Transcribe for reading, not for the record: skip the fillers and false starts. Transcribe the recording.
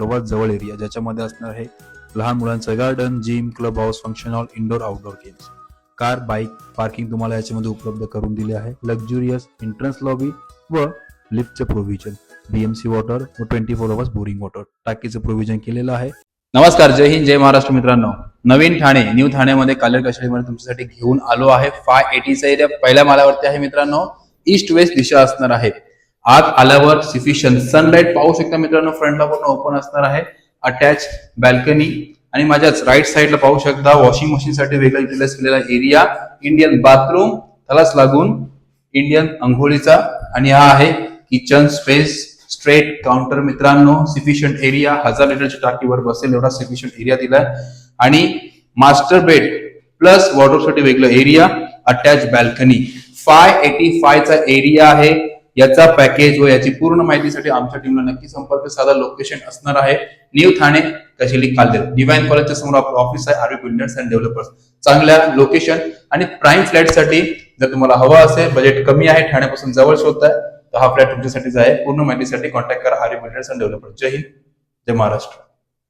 सर्वात जवळ एरिया ज्याच्यामध्ये असणार आहे लहान मुलांचं garden, gym, club house, function hall, indoor outdoor games, car, bike parking तुम्हाला याच्यामध्ये उपलब्ध करून दिले आहे. लक्झुरियस एंट्रन्स लॉबी व लिफ्टचे प्रोव्हिजन, बीएमसी वॉटर व 24 आवर्स बोरिंग वॉटर टाकीचं प्रोव्हिजन केलेलं आहे. नमस्कार, जय हिंद, जय महाराष्ट्र मित्रांनो. नवीन ठाणे, न्यू ठाण्यामध्ये कालेर कशाळीमध्ये तुमच्यासाठी घेऊन आलो आहे. 580चा एरिया पहिल्या माळ्यावरती आहे मित्रांनो. ईस्ट वेस्ट दिशा असणार आहे. आत आल्यावर सफिशियंट सनलाइट पाहू शकता मित्रांनो. फ्रंटला पूर्ण ओपन असणार आहे. अटॅच बॅल्कनी आणि माझ्याच राईट साईडला पाहू शकता वॉशिंग मशीन साठी वेगळा युटिलाइज केलेला एरिया. इंडियन बाथरूम, त्यालाच लागून इंडियन अंघोळीचा आणि हा आहे किचन स्पेस. स्ट्रेट काउंटर मित्रांनो. सफिशियंट एरिया, 1000 लिटरची टाकीवर बसेल एवढा सफिशियंट एरिया दिलाय. आणि मास्टर बेड प्लस वॉर्डरोब साठी वेगळं एरिया, अटॅच बॅल्कनी. 585चा एरिया आहे. याचा पॅकेज व याची पूर्ण माहितीसाठी आमच्या टीमला नक्की संपर्क साधा. लोकेशन असणार आहे न्यू ठाणे कशेली कालदेर. डिवाइन कॉलेजच्या समोर आपलं ऑफिस आहे. RV builders and developers. चांगल्या लोकेशन आणि प्राइम फ्लॅट साठी जर तुम्हाला हवा असेल, बजेट कमी आहे, ठाण्यापासून जवळ शोधताय, तर हा फ्लॅट तुमच्यासाठीच आहे. पूर्ण माहितीसाठी कॉन्टॅक्ट करा आरवी बिल्डर्स अँड डेव्हलपर्स. जय हिंद, जय महाराष्ट्र.